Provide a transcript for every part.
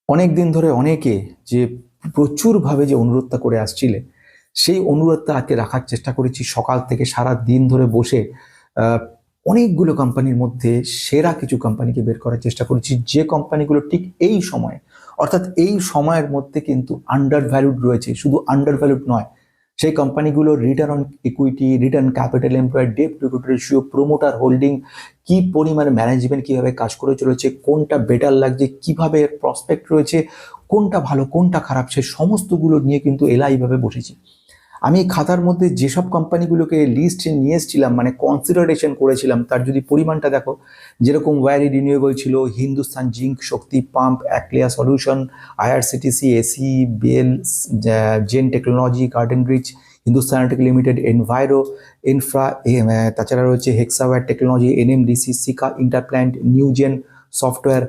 অনেক দিন ধরে অনেকে যে প্রচুরভাবে যে অনুরোধটা করে আসছিলে, সেই অনুরোধটা আজকে রাখার চেষ্টা করেছি। সকাল থেকে সারা দিন ধরে বসে আহ, অনেকগুলো কোম্পানির মধ্যে সেরা কিছু কোম্পানিকে বের করার চেষ্টা করেছি, যে কোম্পানিগুলো ঠিক এই সময়ে, অর্থাৎ এই সময়ের মধ্যে কিন্তু আন্ডার ভ্যালুড রয়েছে। শুধু আন্ডার ভ্যালুড নয়, সেই কোম্পানিগুলোর return on equity, return capital employed, debt to equity ratio, promoter holding, কি পরিমাণে ম্যানেজমেন্ট কিভাবে কাজ করে চলেছে, কোনটা বেটার লাগছে, কিভাবে প্রসপেক্ট রয়েছে, কোনটা ভালো কোনটা খারাপ, সে সমস্তগুলো নিয়ে কিন্তু এলাইভাবে বসেছি। আমি এই খাতার মধ্যে যেসব কোম্পানিগুলোকে লিস্ট নিয়ে এসেছিলাম, মানে কনসিডারেশন করেছিলাম, তার যদি পরিমাণটা দেখো, যেরকম ওয়ারি রিনিউয়েবল ছিল, হিন্দুস্তান জিঙ্ক, শক্তি পাম্প, অ্যাক্লিয়া সলিউশন, আইআরসিটিসি, এসি, BEL, Zen technology, garden bridge, Hindustan airtech limited, enviro infra, তাছাড়া রয়েছে Hexaware technology, NMDC, Sika interplant, Newgen software,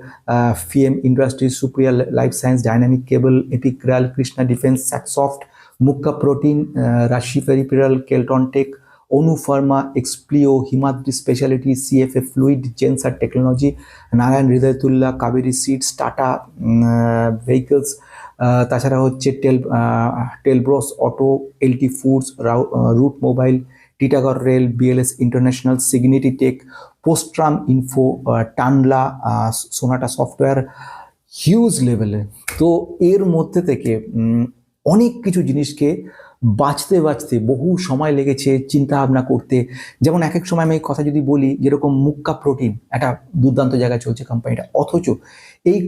FIEM industries, Supriya life science, dynamic cable, epic rail, Krishna defence, Saksoft, Mukka protein, Rashi peripheral, Kellton tech, Anu pharma, Expleo, Himadri speciality, CFA fluid, Zensar technology, Narayana Hrudayalaya, Kaveri seeds, Tata vehicles, তাছাড়া হচ্ছে Talbros auto, LT foods, root mobile, Titagarh rail, BLS international, Cigniti tech, পোস্ট্রাম info, Tanla, Sonata software, huge লেভেলে। তো এর মধ্যে থেকে অনেক কিছু জিনিসকে বাঁচতে বাঁচতে বহু সময় লেগেছে চিন্তা ভাবনা করতে। যেমন এক এক সময় আমি এই কথা যদি বলি, যেরকম মুক্কা প্রোটিন একটা দুর্দান্ত জায়গায় চলছে কোম্পানিটা, অথচ এই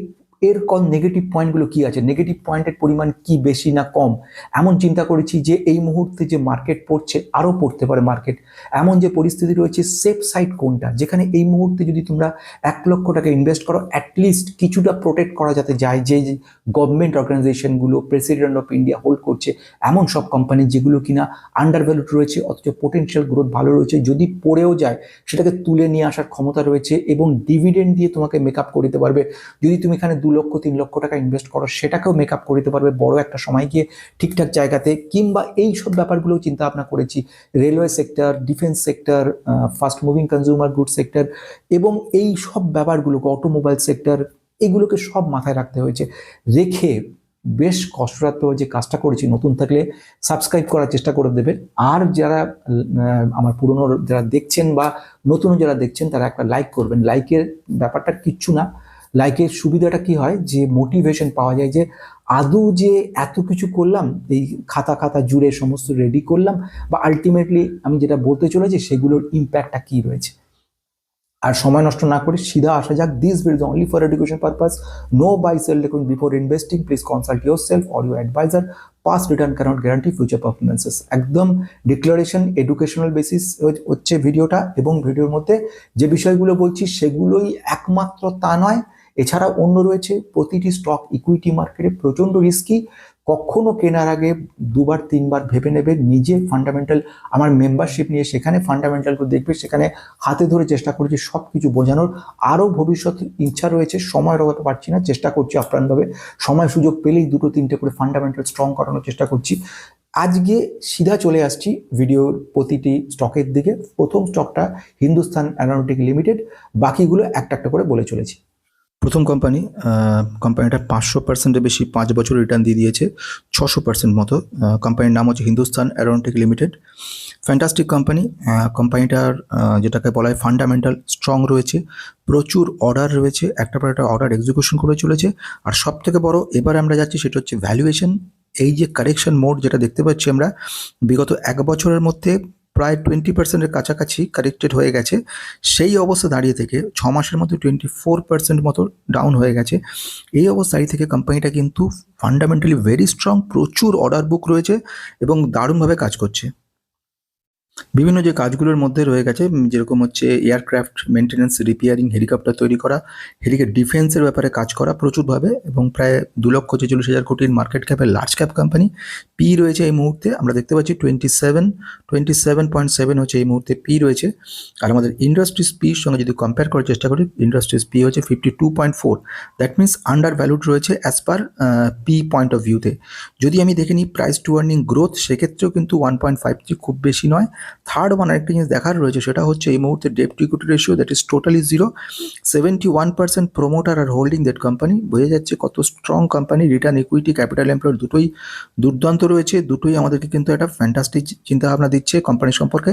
এর নেগেটিভ পয়েন্টগুলো কি আছে, নেগেটিভ পয়েন্টের পরিমাণ কি বেশি না কম, এমন চিন্তা করেছি যে এই মুহূর্তে যে মার্কেট পড়ছে, আরও পড়তে পারে মার্কেট, এমন যে পরিস্থিতি রয়েছে, সেফ সাইড কোনটা, যেখানে এই মুহূর্তে যদি তোমরা 1 লক্ষ টাকা ইনভেস্ট করো, অ্যাটলিস্ট কিছুটা প্রোটেক্ট করা যাতে যায়, যে গভর্নমেন্ট অর্গানাইজেশনগুলো, প্রেসিডেন্ট অফ ইন্ডিয়া হোল্ড করছে, এমন সব কোম্পানি যেগুলো কিনা আন্ডার ভ্যালুড রয়েছে, অথচ পোটেনশিয়াল গ্রোথ ভালো রয়েছে, যদি পড়েও যায় সেটাকে তুলে নিয়ে আসার ক্ষমতা রয়েছে, এবং ডিভিডেন্ড দিয়ে তোমাকে মেকআপ করে দিতে পারবে। যদি তুমি এখানে 2 লক্ষ 3 লক্ষ টাকা ইনভেস্ট করো, সেটাকেও মেকআপ করে দিতে পারবে বড় একটা সময় গিয়ে ঠিকঠাক জায়গাতে। কিংবা এই সব ব্যাপারগুলো চিন্তা ভাবনা করেছি, railway sector, defence sector, fast moving consumer good sector, এবং এই সব ব্যাপারগুলোকে, অটোমোবাইল সেক্টর, এগুলোকে সব মাথায় রাখতে হয়েছে। রেখে বেশ কষ্টসাধ্য যে কাজটা করেছি। নতুন থাকলে সাবস্ক্রাইব করার চেষ্টা করে দেবেন, আর যারা আমার পুরনো যারা দেখছেন বা নতুন যারা দেখছেন, তারা একটা লাইক করবেন। লাইকের ব্যাপারটা কিচ্ছু না, লাইকের সুবিধাটা কি হয়, যে মোটিভেশন পাওয়া যায়, যে আদৌ যে এত কিছু করলাম, এই খাতা খাতা জুড়ে সমস্ত রেডি করলাম, বা আলটিমেটলি আমি যেটা বলতে চলেছি সেগুলোর ইম্প্যাক্টটা কি রয়েছে। আর সময় নষ্ট না করে সিধা আসা যাক। This video only for education purpose, no buy sell recommend before investing, please consult yourself or your advisor, past return cannot guarantee future performances. একদম ডিক্লারেশন, এডুকেশনাল বেসিস হচ্ছে ভিডিওটা, এবং ভিডিওর মধ্যে যে বিষয়গুলো বলছি সেগুলোই একমাত্র তা নয়, এছাড়া অন্য রয়েছে। প্রতিটি স্টক ইকুইটি মার্কেটে প্রচণ্ড রিস্কি, কখনো কেনার আগে 2-3বার ভেবে নেবে। নিজে ফান্ডামেন্টাল, আমার মেম্বারশিপ নিয়ে সেখানে ফান্ডামেন্টালগুলো দেখবে, সেখানে হাতে ধরে চেষ্টা করছি সব কিছু বোঝানোর। আরও ভবিষ্যৎ ইচ্ছা রয়েছে, সময়ের অভাবে পারছি না, চেষ্টা করছি আপ্রাণভাবে, সময় সুযোগ পেলেই 2-3টে করে ফান্ডামেন্টাল স্ট্রং করানোর চেষ্টা করছি। আজকে সিধা চলে আসছি ভিডিওর প্রতিটি স্টকের দিকে। প্রথম স্টকটা হিন্দুস্তান অ্যারোনটিক লিমিটেড, বাকিগুলো একটা একটা করে বলে চলেছি। প্রথম কোম্পানিটা 500%-এর বেশি 5 বছর রিটার্ন দিয়ে দিয়েছে, 600% মতো। কোম্পানির নাম হচ্ছে Hindustan aeronautic limited. Fantastic company. কোম্পানিটার যেটাকে বলা হয় ফান্ডামেন্টাল স্ট্রং রয়েছে, প্রচুর অর্ডার রয়েছে, একটা পর একটা অর্ডার এক্সিকিউশন করে চলেছে। আর সব থেকে বড় এবার আমরা যাচ্ছি সেটা হচ্ছে ভ্যালুয়েশন। এই যে কারেকশন মোড যেটা দেখতে পাচ্ছি আমরা, বিগত 1 বছরের মধ্যে প্রায় 20%-এর কাছাকাছি কারেক্টেড হয়ে গেছে। সেই অবস্থা দাঁড়িয়ে থেকে 6 মাসের মধ্যে 24% মতো ডাউন হয়ে গেছে। এই অবস্থা দাঁড়িয়ে থেকে কোম্পানিটা কিন্তু ফান্ডামেন্টালি ভেরি স্ট্রং, প্রচুর অর্ডার বুক রয়েছে এবং দারুণভাবে কাজ করছে। বিভিন্ন যে কাজগুলোর মধ্যে রয়ে গেছে, যেরকম হচ্ছে এয়ারক্রাফট মেনটেন্যান্স, রিপেয়ারিং, হেলিকপ্টার তৈরি করা, ডিফেন্সের ব্যাপারে কাজ করা প্রচুরভাবে, এবং প্রায় 2,46,000 কোটির মার্কেট ক্যাপের লার্জ ক্যাপ কোম্পানি। পি রয়েছে এই মুহূর্তে আমরা দেখতে পাচ্ছি 27.7 হচ্ছে এই মুহূর্তে পি রয়েছে। আর আমাদের ইন্ডাস্ট্রিজ পির সঙ্গে যদি কম্পেয়ার করার চেষ্টা করি, ইন্ডাস্ট্রিজ পি হচ্ছে 52.4। দ্যাট মিনস আন্ডার ভ্যালুড রয়েছে as per P point of ভিউতে। যদি আমি দেখে নিই প্রাইস টু আর্নিং গ্রোথ, সেক্ষেত্রেও কিন্তু 1.53 খুব বেশি নয়। থার্ড ওয়ান আরেকটা জিনিস দেখার রয়েছে, সেটা হচ্ছে এই মুহূর্তে debt to equity ratio that is totally 0। 71% promoter আর হোল্ডিং দ্যাট কোম্পানি, বোঝা যাচ্ছে কত strong company. Return, equity, capital employed দুটোই দুর্দান্ত রয়েছে, দুটোই আমাদেরকে কিন্তু একটা ফ্যান্টাস্টিক চিন্তাভাবনা দিচ্ছে কোম্পানি সম্পর্কে।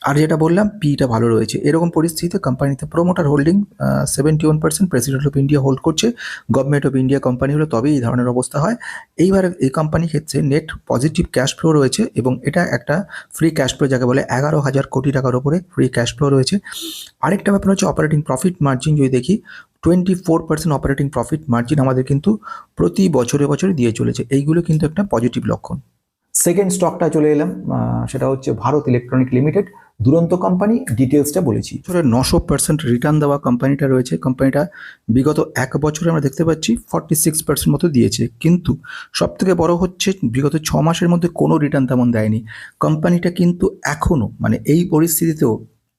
আর যেটা বললাম, পিটা ভালো রয়েছে। এরকম পরিস্থিতিতে কোম্পানিতে promoter holding 71%, president of India hold করছে, গভর্নমেন্ট অফ ইন্ডিয়া কোম্পানি হলো তবেই এই ধরনের অবস্থা হয়। এইবার এই কোম্পানির ক্ষেত্রে নেট পজিটিভ ক্যাশ ফ্লো রয়েছে এবং এটা একটা ফ্রি ক্যাশ ফ্লো যাকে বলে, 11,000 কোটি টাকার উপরে ফ্রি ক্যাশ ফ্লো রয়েছে। আরেকটা ব্যাপার হচ্ছে অপারেটিং প্রফিট মার্জিন যদি দেখি, 24% অপারেটিং প্রফিট মার্জিন আমাদের কিন্তু প্রতি বছরে বছরে দিয়ে চলেছে। এইগুলো কিন্তু একটা পজিটিভ লক্ষণ। সেকেন্ড স্টকটা চলে এলাম, সেটা হচ্ছে ভারত ইলেকট্রনিক লিমিটেড, দুরন্ত কোম্পানি, ডিটেলসটা বলেছি। 900% রিটার্ন দেওয়া কোম্পানিটা রয়েছে। কোম্পানিটা বিগত এক বছরে আমরা দেখতে পাচ্ছি 46% মতো দিয়েছে, কিন্তু সব থেকে বড় হচ্ছে বিগত 6 মাসের মধ্যে কোনো রিটার্ন তেমন দেয়নি কোম্পানিটা। কিন্তু এখনও মানে এই পরিস্থিতিতেও,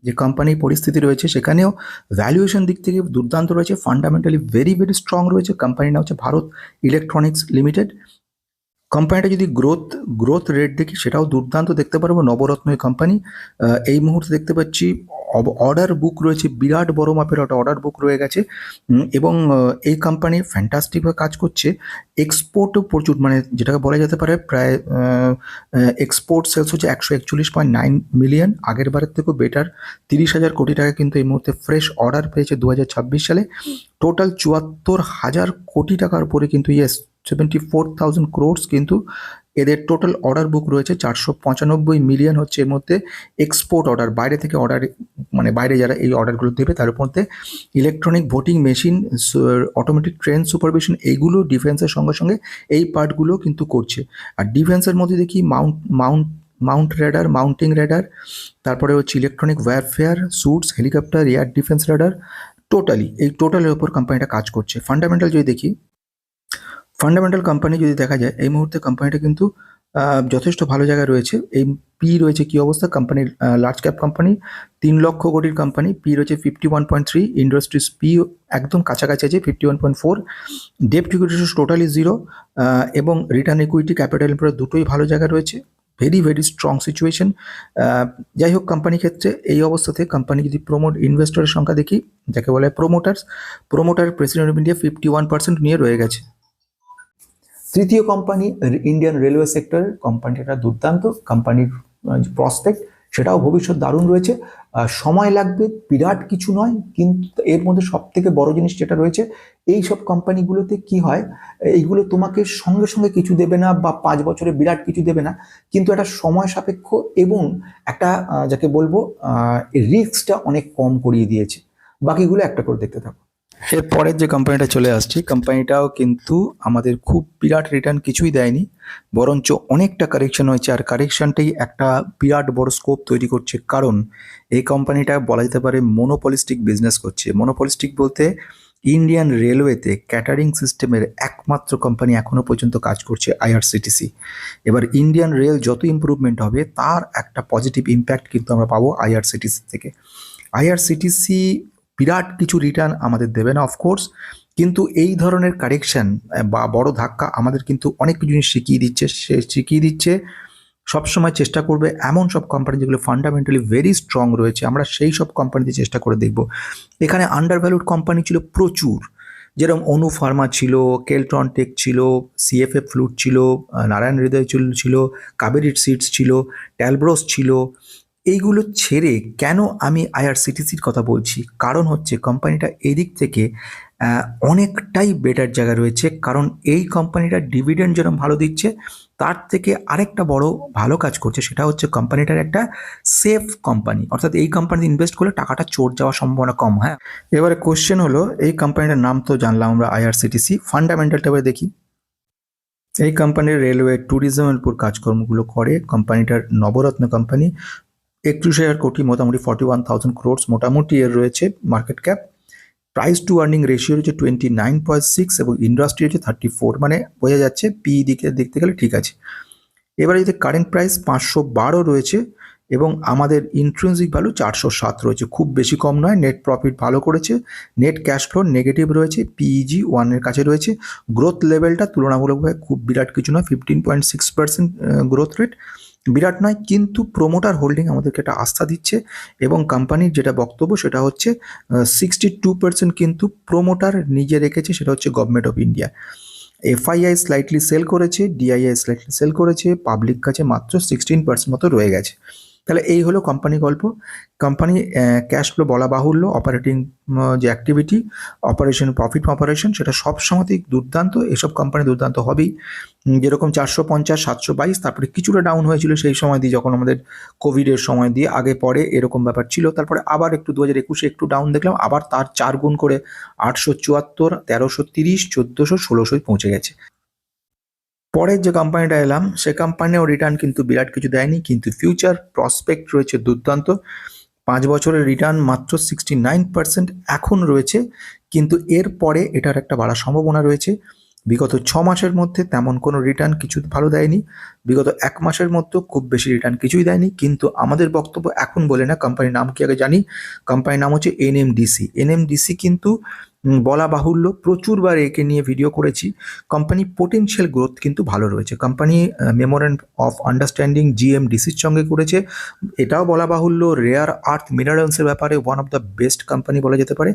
যে কোম্পানির পরিস্থিতি রয়েছে সেখানেও ভ্যালুয়েশন দিক থেকে দুর্দান্ত রয়েছে, ফান্ডামেন্টালি ভেরি ভেরি স্ট্রং রয়েছে। কোম্পানির নাম হচ্ছে ভারত ইলেকট্রনিক্স লিমিটেড। কোম্পানিটা যদি গ্রোথ রেট দেখি, সেটাও দুর্দান্ত দেখতে পারবো। নবরত্ন কোম্পানি, এই মুহূর্তে দেখতে পাচ্ছি অর্ডার বুক রয়েছে, বিরাট বড় মাপের অর্ডার বুক রয়ে গেছে এবং এই কোম্পানি ফ্যান্টাস্টিকভাবে কাজ করছে। এক্সপোর্টও প্রচুর, মানে যেটাকে বলা যেতে পারে প্রায় এক্সপোর্ট সেলস হচ্ছে 141.9 মিলিয়ন, আগের বারের থেকেও বেটার। 30,000 কোটি টাকা কিন্তু এই মুহূর্তে ফ্রেশ অর্ডার পেয়েছে 2026 সালে। টোটাল 74,000 কোটি টাকার উপরে কিন্তু 74,000 crores কিন্তু এদের টোটাল অর্ডার বুক রয়েছে। 495 মিলিয়ন হচ্ছে এর মধ্যে এক্সপোর্ট অর্ডার, বাইরে থেকে অর্ডার, মানে বাইরে যারা এই অর্ডারগুলো দেবে তার মধ্যে electronic voting machine, automatic train supervision, এইগুলো ডিফেন্সের সঙ্গে সঙ্গে এই পার্টগুলো কিন্তু করছে। আর ডিফেন্সের মধ্যে দেখি মাউন্ট রেডার, মাউন্টিং রেডার, তারপরে হচ্ছে electronic warfare suits, helicopter, air defence radar, totally এই টোটালের উপর কোম্পানিটা কাজ করছে। ফান্ডামেন্টাল যদি দেখি, ফান্ডামেন্টাল কোম্পানি যদি দেখা যায়, এই মুহূর্তে কোম্পানিটা কিন্তু যথেষ্ট ভালো জায়গায় রয়েছে। এই পি রয়েছে কি অবস্থা কোম্পানির, লার্জ ক্যাপ কোম্পানি, 3 লক্ষ কোটির কোম্পানি, পি রয়েছে 51.3, ইন্ডাস্ট্রিজ পি একদম কাছাকাছি আছে 51.4, ডেট টু ইকুইটি টোটালি 0 এবং রিটার্ন ইকুইটি, ক্যাপিটাল এমপ্লয়েড দুটোই ভালো জায়গায় রয়েছে, ভেরি ভেরি স্ট্রং সিচুয়েশন। যাই হোক, কোম্পানির ক্ষেত্রে এই অবস্থাতে কোম্পানি যদি ইনভেস্টরের সংখ্যা দেখি, যাকে বলে প্রোমোটার প্রেসিডেন্ট অফ ইন্ডিয়া 51% নিয়ে রয়ে গেছে। তৃতীয় কোম্পানি ইন্ডিয়ান রেলওয়ে সেক্টর, কোম্পানিটা দুর্দান্ত, কোম্পানির প্রসপেক্ট সেটাও ভবিষ্যৎ দারুণ রয়েছে। সময় লাগবে, বিরাট কিছু নয়, কিন্তু এর মধ্যে সব থেকে বড় জিনিস যেটা রয়েছে, এই সব কোম্পানিগুলোতে কি হয়, এইগুলো তোমাকে সঙ্গে সঙ্গে কিছু দেবে না বা 5 বছরে বিরাট কিছু দেবে না, কিন্তু একটা সময় সাপেক্ষ এবং একটা যাকে বলবো রিস্কটা অনেক কম করিয়ে দিয়েছে। বাকিগুলো একটা করে দেখতে থাকো। এরপরের যে কোম্পানিটা চলে আসছে, কোম্পানিটাও কিন্তু আমাদের খুব বিরাট রিটার্ন কিছুই দেয়নি, বরঞ্চ অনেকটা কারেকশন হয়েছে। আর কারেকশনটাই একটা বিরাট বড় স্কোপ তৈরি করছে, কারণ এই কোম্পানিটা বলা যেতে পারে মনোপলিস্টিক বিজনেস করছে। মনোপলিস্টিক বলতে ইন্ডিয়ান রেলওয়েতে ক্যাটারিং সিস্টেমের একমাত্র কোম্পানি এখনো পর্যন্ত কাজ করছে আইআরসিটিসি। এবার ইন্ডিয়ান রেল যত ইম্প্রুভমেন্ট হবে, তার একটা পজিটিভ ইম্প্যাক্ট কিন্তু আমরা পাবো আইআরসিটিসি থেকে। আইআরসিটিসি বিরাট কিছু রিটার্ন আমাদের দেবে না অফকোর্স, কিন্তু এই ধরনের কারেকশন বা বড় ধাক্কা আমাদের কিন্তু অনেক কিছু জিনিস শিখিয়ে দিচ্ছে। সবসময় চেষ্টা করবে এমন সব কোম্পানি যেগুলো ফান্ডামেন্টালি ভেরি স্ট্রং রয়েছে, আমরা সেই সব কোম্পানিতে চেষ্টা করে দেখব। এখানে আন্ডারভ্যালুড কোম্পানি ছিল প্রচুর, যেরকম অনু ফার্মা ছিল, কেলট্রন টেক ছিল, সিএফএ ফ্লুড ছিল, নারায়ণ হৃদয় ছিল, কাবেরি সিডস ছিল, ট্যালব্রোস ছিল। এইগুলো ছেড়ে কেন আমি আইআরসিটিসির কথা বলছি, কারণ হচ্ছে কোম্পানিটা এদিক থেকে অনেকটাই বেটার জায়গা রয়েছে। কারণ এই কোম্পানিটা ডিভিডেন্ড যেরকম ভালো দিচ্ছে, তার থেকে আরেকটা বড় ভালো কাজ করছে, সেটা হচ্ছে কোম্পানিটার একটা সেফ কোম্পানি, অর্থাৎ এই কোম্পানিতে ইনভেস্ট করলে টাকাটা চোর যাওয়ার সম্ভাবনা কম। হ্যাঁ, এবারে কোশ্চেন হলো, এই কোম্পানিটার নাম তো জানলাম আমরা আইআরসিটিসি, ফান্ডামেন্টালটা এবারে দেখি। এই কোম্পানির রেলওয়ে ট্যুরিজমের উপর কাজকর্মগুলো করে। কোম্পানিটার নবরত্ন কোম্পানি, 31,000 কোটি, মোটামুটি 41,000 crores মোটামুটি এর রয়েছে market cap. Price two earning ratio রয়েছে 29.6 এবং ইন্ডাস্ট্রি হচ্ছে 34, মানে বোঝা যাচ্ছে পি দিকে দেখতে গেলে ঠিক আছে। এবারে যদি কারেন্ট প্রাইস 512 রয়েছে এবং আমাদের ইন্ট্রিনসিক ভ্যালু 407 রয়েছে, খুব বেশি কম নয়। নেট প্রফিট ভালো করেছে, নেট ক্যাশ ফ্লো নেগেটিভ রয়েছে, পিইজি 1-এর কাছে রয়েছে। গ্রোথ লেভেলটা তুলনামূলকভাবে খুব বিরাট কিছু নয়, 15.6% গ্রোথ রেট। বিরাট নয়, কিন্তু প্রোমোটার হোল্ডিং আমাদেরকে একটা আস্থা দিচ্ছে এবং কোম্পানির যেটা বক্তব্য সেটা হচ্ছে 62% কিন্তু প্রোমোটার নিজে রেখেছে, সেটা হচ্ছে government of India. FII slightly sell করেছে, ডিআইআই স্লাইটলি সেল করেছে, পাবলিক কাছে মাত্র 16% মতো রয়ে গেছে। তাহলে এই হলো কোম্পানি গল্প। কোম্পানি ক্যাশ ফ্লো বলা বাহুল্য, অপারেটিং যে অ্যাক্টিভিটি, অপারেশন, প্রফিট অপারেশন, সেটা সব সময়তেই দুর্দান্ত। এসব কোম্পানি দুর্দান্ত হবেই। যেরকম 450, 722, তারপরে কিছুটা ডাউন হয়েছিল সেই সময় দিয়ে, যখন আমাদের কোভিডের সময় দিয়ে, আগে পরে এরকম ব্যাপার ছিল। তারপরে আবার একটু 2021 একটু ডাউন দেখলাম, আবার তার 4 গুণ করে 874, 1330, 1400, 1600 পৌঁছে গেছে। পরের যে কোম্পানিটা এলাম, সে কোম্পানিও রিটার্ন কিন্তু বিরাট কিছু দেয়নি, কিন্তু ফিউচার প্রসপেক্ট রয়েছে দুর্দান্ত। 5 বছরের রিটার্ন মাত্র 69% এখন রয়েছে, কিন্তু এর পরে এটার একটা বাড়ার সম্ভাবনা রয়েছে। বিগত 6 মাসের মধ্যে তেমন কোনো রিটার্ন কিছু ভালো দেয়নি, বিগত 1 মাসের মধ্যে খুব বেশি রিটার্ন কিছুই দেয়নি। কিন্তু আমাদের বক্তব্য এখন বলে না, কোম্পানির নাম কি আগে জানি। কোম্পানির নাম হচ্ছে এনএমডিসি। এনএমডিসি কিন্তু বলা বাহুল্য, প্রচুরবার একে নিয়ে ভিডিও করেছি। কোম্পানি পোটেনশিয়াল গ্রোথ কিন্তু ভালো রয়েছে। কোম্পানি মেমোরেন্ডাম অফ আন্ডারস্ট্যান্ডিং জিএমডিসির সঙ্গে করেছে। এটাও বলা বাহুল্য, রেয়ার আর্থ মিনারেলসের ব্যাপারে one of the best company বলা যেতে পারে।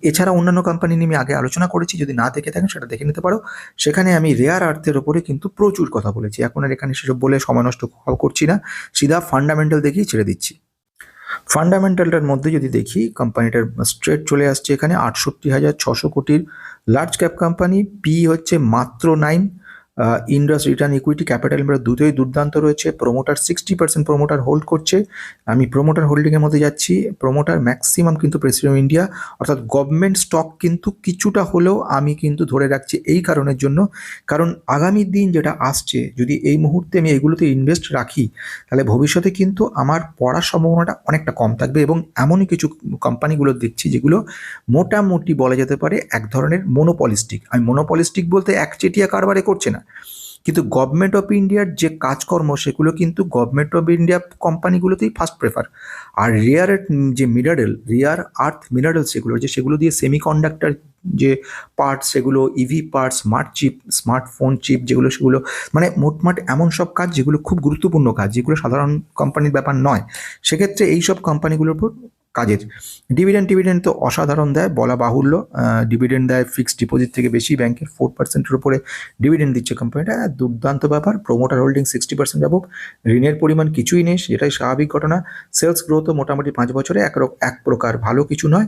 এছাড়া অন্যান্য কোম্পানি নিয়ে আমি আগে আলোচনা করেছি, যদি না দেখে থাকেন সেটা দেখে নিতে পারো। সেখানে আমি রেয়ার আর্থের ওপরে কিন্তু প্রচুর কথা বলেছি। এখন আর এখানে সেসব বলে সময় নষ্ট করছি না, সিধা ফান্ডামেন্টাল দেখেই ছেড়ে দিচ্ছি। ফান্ডামেন্টালটার মধ্যে যদি দেখি, কোম্পানিটার স্ট্রেট চলে আসছে এখানে 68,600 কোটির লার্জ ক্যাপ কোম্পানি, পি হচ্ছে মাত্র 9, ইন্ডাস রিটার্ন ইকুইটি ক্যাপিটাল দুটোই দুর্দান্ত রয়েছে। প্রোমোটার 60% প্রোমোটার হোল্ড করছে। আমি প্রোমোটার হোল্ডিংয়ের মধ্যে যাচ্ছি। প্রোমোটার ম্যাক্সিমাম কিন্তু প্রেসিডেন্ট ইন্ডিয়া, অর্থাৎ গভর্নমেন্ট স্টক কিন্তু কিছুটা হলেও আমি কিন্তু ধরে রাখছি এই কারণের জন্য, কারণ আগামী দিন যেটা আসছে, যদি এই মুহূর্তে আমি এগুলোতে ইনভেস্ট রাখি, তাহলে ভবিষ্যতে কিন্তু আমার পড়ার সম্ভাবনাটা অনেকটা কম থাকবে। এবং এমনই কিছু কোম্পানিগুলো দেখছি যেগুলো মোটামুটি বলা যেতে পারে এক ধরনের মোনোপলিস্টিক। আমি মোনোপলিস্টিক বলতে একচেটিয়া কারবারে করছে না, কিন্তু গভর্নমেন্ট অফ ইন্ডিয়ার যে কাজকর্ম সেগুলো কিন্তু গভর্নমেন্ট অফ ইন্ডিয়া কোম্পানিগুলোতেই ফার্স্ট প্রেফার। আর যে রেয়ার আর্থ মিনারেলস যেগুলো রয়েছে, সেগুলো দিয়ে সেমিকন্ডাক্টর যে পার্টস, সেগুলো ইভি পার্টস, স্মার্টফোন চিপ যেগুলো, সেগুলো মানে মোটমাট এমন সব কাজ যেগুলো খুব গুরুত্বপূর্ণ কাজ, যেগুলো সাধারণ কোম্পানির ব্যাপার নয়। সেক্ষেত্রে এই সব কোম্পানিগুলোর উপর কাজের। ডিভিডেন্ড তো অসাধারণ দেয়, বলা বাহুল্য। ডিভিডেন্ড দেয় ফিক্সড ডিপোজিট থেকে বেশি, ব্যাংকের 4%-এর উপরে ডিভিডেন্ড দিচ্ছে কোম্পানিটা, দুর্দান্ত ব্যাপার। প্রোমোটার হোল্ডিং 60% যাবো, ঋণের পরিমাণ কিছুই নেই, যেটাই স্বাভাবিক ঘটনা। সেলস গ্রোথও মোটামুটি 5 বছরে এক প্রকার ভালো কিছু নয়,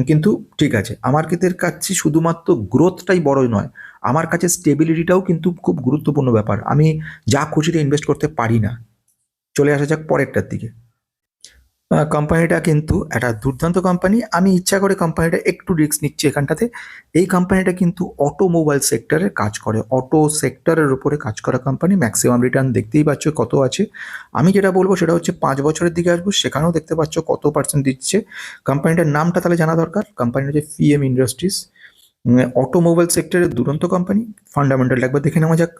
কিন্তু ঠিক আছে। আমার কাছে শুধুমাত্র গ্রোথটাই বড় নয়, আমার কাছে স্টেবিলিটিটাও কিন্তু খুব গুরুত্বপূর্ণ ব্যাপার। আমি যা খুশিতে ইনভেস্ট করতে পারি না। চলে আসা যাক পরেরটার দিকে। কোম্পানিটা কিন্তু একটা দুর্দান্ত কোম্পানি। আমি ইচ্ছা করে কোম্পানিটা একটু রিস্ক নিচ্ছি এখানটাতে। এই কোম্পানিটা কিন্তু অটোমোবাইল সেক্টরে কাজ করে, অটো সেক্টরের উপরে কাজ করা কোম্পানি। ম্যাক্সিমাম রিটার্ন দেখতেই পাচ্ছ কত আছে। আমি যেটা বলবো সেটা হচ্ছে 5 বছরের দিকে আসবো, সেখানেও দেখতে পাচ্ছ কত পার্সেন্ট দিচ্ছে। কোম্পানিটার নামটা তাহলে জানা দরকার। কোম্পানিটা হচ্ছে পিএম ইন্ডাস্ট্রিজ, অটোমোবাইল সেক্টরের দুরন্ত কোম্পানি। ফান্ডামেন্টাল একবার দেখে নেওয়া যাক।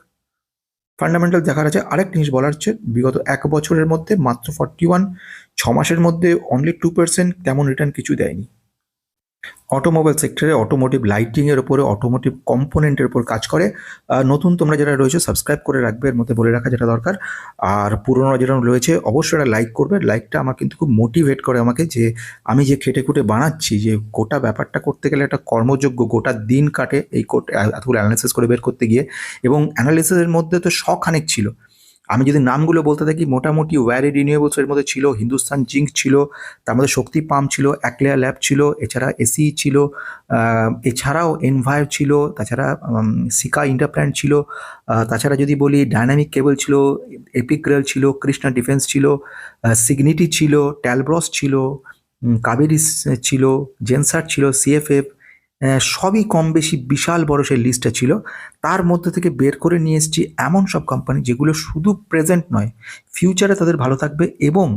ফান্ডামেন্টাল দেখার আছে। আরেক জিনিস বলার হচ্ছে, বিগত 1 বছরের মধ্যে মাত্র 41, 6 মাসের মধ্যে অনলি 2%, তেমন রিটার্ন কিছু দেয়নি। অটোমোবাইল সেক্টরে অটোমোটিভ লাইটিংয়ের ওপরে, অটোমোটিভ কম্পোনেন্টের উপর কাজ করে। নতুন তোমরা যারা রয়েছে সাবস্ক্রাইব করে রাখবে, এর মধ্যে বলে রাখা যেটা দরকার। আর পুরোনো যেটা রয়েছে অবশ্যই একটা লাইক করবে। লাইকটা আমার কিন্তু খুব মোটিভেট করে আমাকে, যে আমি যে খেটে খুঁটে বানাচ্ছি, যে গোটা ব্যাপারটা করতে গেলে একটা কর্মযোগ্য গোটা দিন কাটে এই এতগুলো অ্যানালিসিস করে বের করতে গিয়ে। এবং অ্যানালিসিসের মধ্যে তো শখানেক ছিল। আমি যদি নামগুলো বলতে থাকি, মোটামুটি ওয়্যারি রিনিউয়েবলস এর মধ্যে ছিল, হিন্দুস্তান জিঙ্ক ছিল, তার মধ্যে শক্তি পাম্প ছিল, অ্যাক্লেয়ার ল্যাব ছিল, এছাড়া এসি ছিল, এছাড়াও এনভাইভ ছিল, তাছাড়া সিকা ইন্টারপ্ল্যান্ট ছিল, তাছাড়া যদি বলি ডায়নামিক কেবল ছিল, এপিক রেল ছিল, কৃষ্ণা ডিফেন্স ছিল, সিগনিটি ছিল, ট্যালব্রস ছিল, কাবেরি ছিল, জেনসার ছিল, সিএফএফ, সবই কম বেশি বিশাল বড় সেই লিস্টটা ছিল। তার মধ্যে থেকে বের করে নিয়ে এসেছি এমন সব কোম্পানি যেগুলো শুধু প্রেজেন্ট নয়, ফিউচারে তাদের ভালো থাকবে। এবং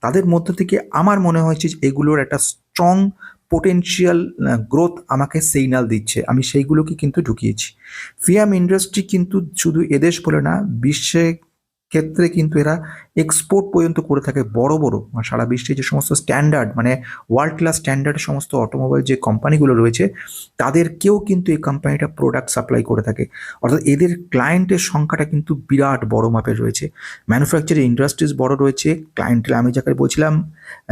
তাদের মধ্যে থেকে আমার মনে হয়েছে যে এগুলোর একটা স্ট্রং পোটেনশিয়াল গ্রোথ আমাকে সিগন্যাল দিচ্ছে, আমি সেইগুলোকে কিন্তু ঢুকিয়েছি। ফিয়াম ইন্ডাস্ট্রি কিন্তু শুধু এদেশ বলে না, বিশ্বে ক্ষেত্রে কিন্তু এরা এক্সপোর্ট পর্যন্ত করে থাকে বড় বড় মানে সারা বিশ্বে যে সমস্ত স্ট্যান্ডার্ড মানে ওয়ার্ল্ড ক্লাস স্ট্যান্ডার্ডের সমস্ত অটোমোবাইল যে কোম্পানিগুলো রয়েছে তাদেরকেও কিন্তু এই কোম্পানিটা প্রোডাক্ট সাপ্লাই করে থাকে। অর্থাৎ এদের ক্লায়েন্টের সংখ্যাটা কিন্তু বিরাট বড় মাপের রয়েছে। ম্যানুফ্যাকচারিং ইন্ডাস্ট্রিজ বড় রয়েছে, ক্লায়েন্টের আমি যাকে বলছিলাম